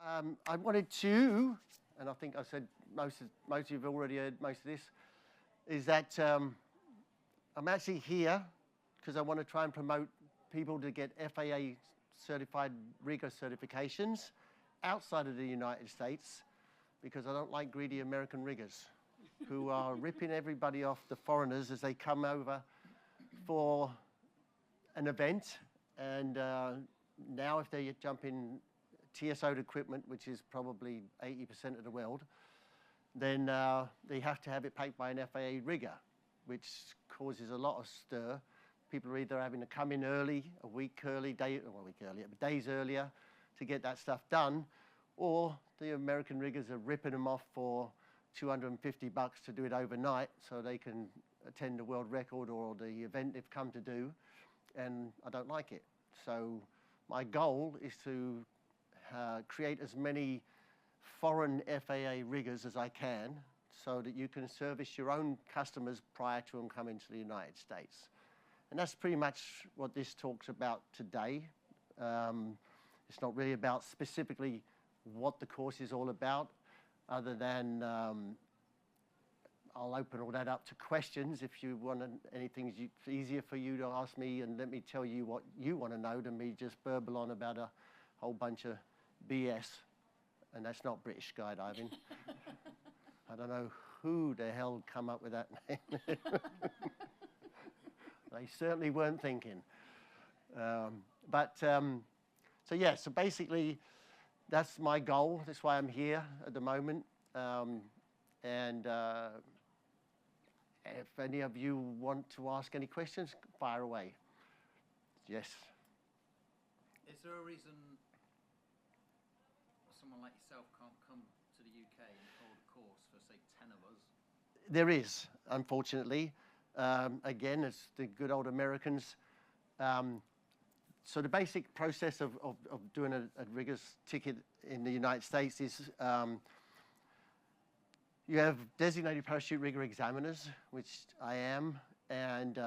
I wanted to, and I think I said most of you have already heard most of this, is that I'm actually here because I want to try and promote people to get FAA certified rigger certifications outside of the United States, because I don't like greedy American riggers who are ripping everybody off, the foreigners, as they come over for an event. And now if they jump in TSO'd equipment, which is probably 80% of the world, then they have to have it packed by an FAA rigger, which causes a lot of stir. People are either having to come in early, a week early, days earlier to get that stuff done, or the American riggers are ripping them off for $250 to do it overnight so they can attend the world record or the event they've come to do, and I don't like it. So my goal is to create as many foreign FAA riggers as I can so that you can service your own customers prior to them coming to the United States. And that's pretty much what this talk's about today. It's not really about specifically what the course is all about, other than I'll open all that up to questions if you want anything. It's easier for you to ask me and let me tell you what you want to know than me just burble on about a whole bunch of BS. And that's not British skydiving. I don't know who the hell come up with that name. They certainly weren't thinking. So yeah, so basically that's my goal. That's why I'm here at the moment. And if any of you want to ask any questions, fire away. Yes? Is there a reason someone like yourself can't come to the UK and hold a course for, say, 10 of us? There is, unfortunately. Again, it's the good old Americans. So the basic process of doing a rigger's ticket in the United States is you have designated parachute rigger examiners, which I am, and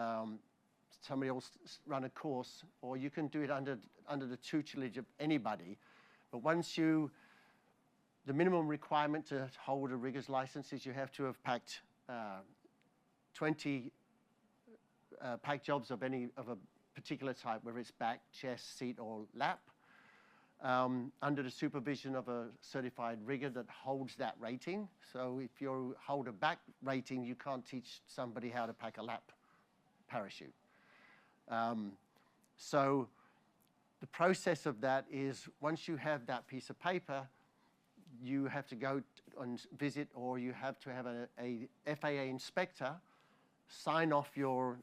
somebody else run a course, or you can do it under the tutelage of anybody. But once the minimum requirement to hold a rigger's license is you have to have packed 20 pack jobs of a particular type, whether it's back, chest, seat, or lap, under the supervision of a certified rigger that holds that rating. So if you hold a back rating, you can't teach somebody how to pack a lap parachute. So the process of that is once you have that piece of paper, you have to go and visit, or you have to have a FAA inspector sign off your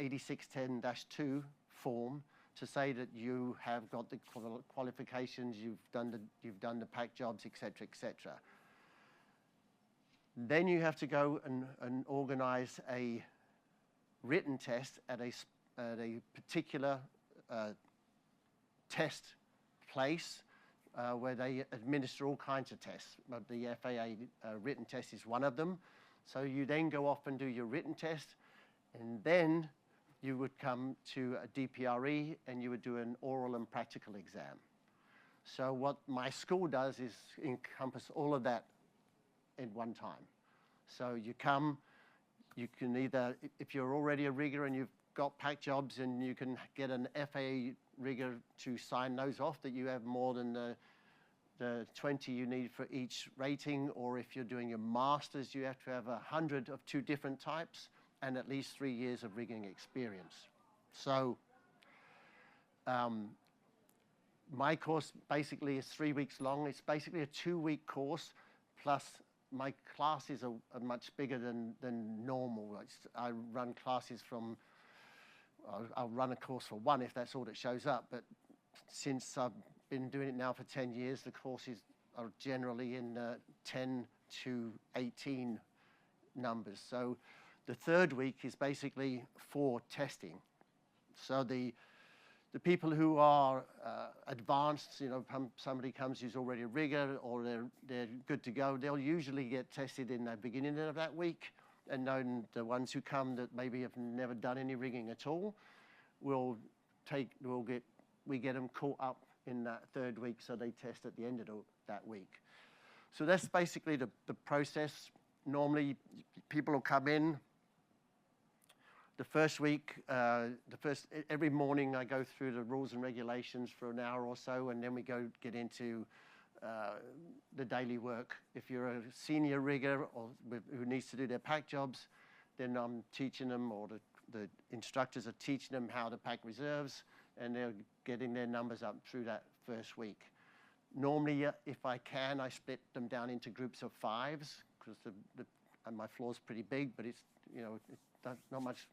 8610-2 form to say that you have got the qualifications, you've done the pack jobs, etc., etc. Then you have to go and organize a written test at a particular test place where they administer all kinds of tests. But the FAA written test is one of them. So you then go off and do your written test, and then you would come to a DPRE and you would do an oral and practical exam. So what my school does is encompass all of that in one time. So you come, you can either, if you're already a rigger and you've got pack jobs, and you can get an FAA rigger to sign those off that you have more than the 20 you need for each rating, or if you're doing your masters, you have to have 100 of 2 different types and at least 3 years of rigging experience. So my course basically is 3 weeks long. It's basically a 2-week course, plus my classes are much bigger than normal. I run classes from, I'll run a course for 1 if that's all that shows up, but since I've been doing it now for 10 years, the courses are generally in 10 to 18 numbers. So the 3rd week is basically for testing. So the people who are advanced, you know, somebody comes who's already a rigger, or they're good to go, they'll usually get tested in the beginning of that week. And then the ones who come that maybe have never done any rigging at all, we get them caught up in that third week, so they test at the end of that week. So that's basically the process. Normally, people will come in. The first week, every morning I go through the rules and regulations for an hour or so, and then we get into the daily work. If you're a senior rigger or who needs to do their pack jobs, then I'm teaching them, or the instructors are teaching them how to pack reserves, and they're getting their numbers up through that first week. Normally, if I can, I split them down into groups of 5s, because and my floor's pretty big, but it's, it's not much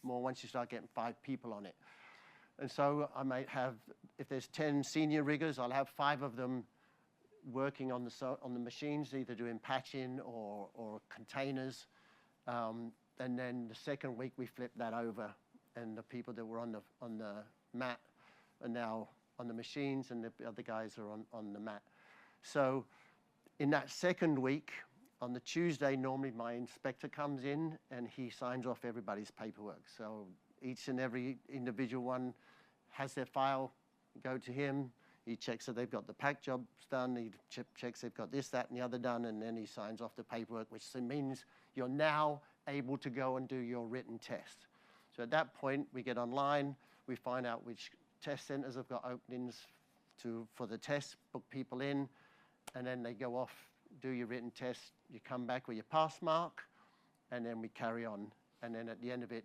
more once you start getting 5 people on it. And so I might have, if there's 10 senior riggers, I'll have 5 of them working on the machines, either doing patching or containers. And then the second week we flip that over, and the people that were on the mat are now on the machines, and the other guys are on the mat. So in that second week, on the Tuesday, normally my inspector comes in and he signs off everybody's paperwork. So each and every individual one has their file, go to him, he checks that they've got the pack jobs done, he checks they've got this, that, and the other done, and then he signs off the paperwork, which means you're now able to go and do your written test. So at that point, we get online, we find out which test centers have got openings for the test, book people in, and then they go off, do your written test, you come back with your pass mark, and then we carry on. And then at the end of it,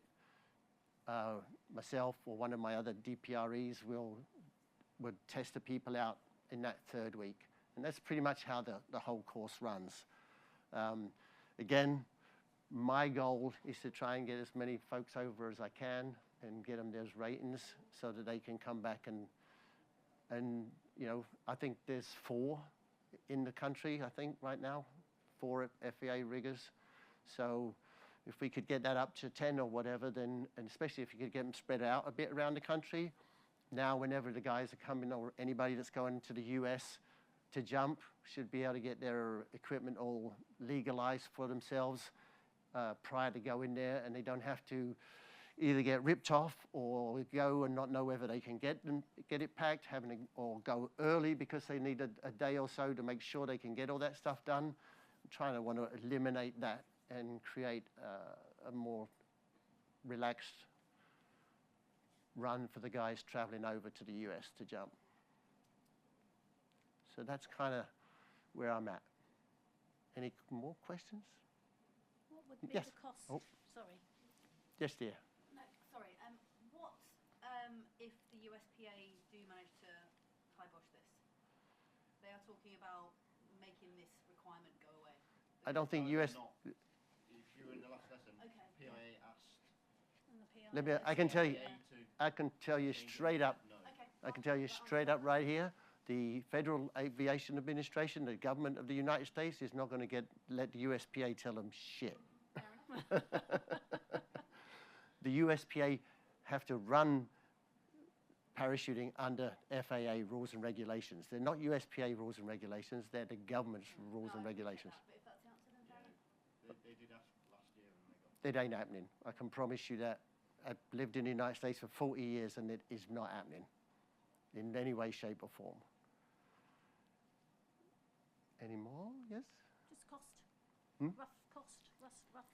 myself or one of my other DPREs would test the people out in that third week. And that's pretty much how the whole course runs. Again, my goal is to try and get as many folks over as I can and get them those ratings so that they can come back and I think there's 4 in the country, I think, right now, 4 FAA riggers. So if we could get that up to 10 or whatever, then, and especially if you could get them spread out a bit around the country, now whenever the guys are coming, or anybody that's going to the US to jump, should be able to get their equipment all legalized for themselves prior to going there, and they don't have to either get ripped off or go and not know whether they can get it packed, or go early because they need a day or so to make sure they can get all that stuff done. I'm trying to want to eliminate that and create a more relaxed run for the guys traveling over to the US to jump. So that's kind of where I'm at. Any more questions? What would be Yes. the cost? Oh. Sorry. Yes, dear. No, sorry. What if the USPA do manage to kibosh this? They are talking about making this requirement go away. I don't think If US. you were in the last lesson, Okay. PIA asked And the PR Let me- I can tell you- FAA to I can tell you change it. straight up. No. Okay. I can tell you straight up right here, the Federal Aviation Administration, the government of the United States, is not going to let the USPA tell them shit. Fair enough. The USPA have to run parachuting under FAA rules and regulations. They're not USPA rules and regulations, they're the government's rules and regulations. But if that's the answer, then fair enough. They did ask last year and they got It ain't happening. I can promise you that. I've lived in the United States for 40 years and it is not happening in any way, shape or form. Any more? Yes? Just cost. Hmm? Rough cost. Rough.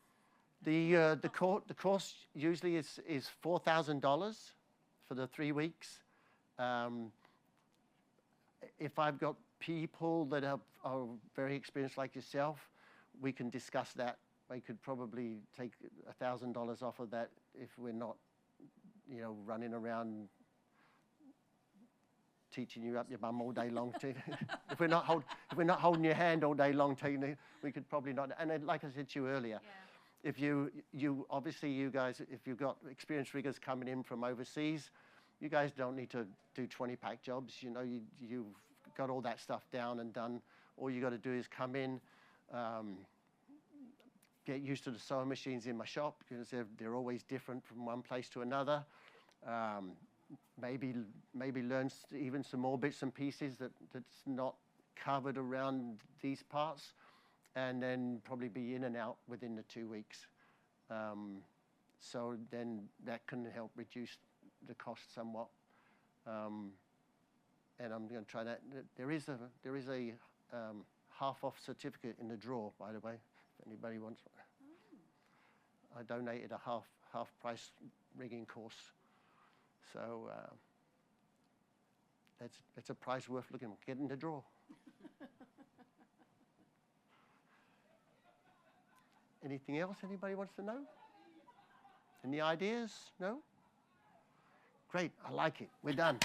The course usually is $4,000 for the 3 weeks. If I've got people that are very experienced like yourself, we can discuss that. We could probably take $1,000 off of that if we're not, running around teaching you up your bum all day long. If we're not holding your hand all day long, we could probably not. And then, like I said to you earlier, Yeah. if obviously you guys, if you've got experienced riggers coming in from overseas, you guys don't need to do 20 pack jobs. You've got all that stuff down and done. All you got to do is come in, get used to the sewing machines in my shop because they're always different from one place to another. Maybe learn even some more bits and pieces that's not covered around these parts, and then probably be in and out within the 2 weeks. So then that can help reduce the cost somewhat. and I'm going to try that. There is a half-off certificate in the drawer, by the way, if anybody wants one. I donated a half-price rigging course, so that's a prize worth looking at. Get in the drawer. Anything else anybody wants to know? Any ideas? No? Great, I like it. We're done.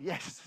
Yes.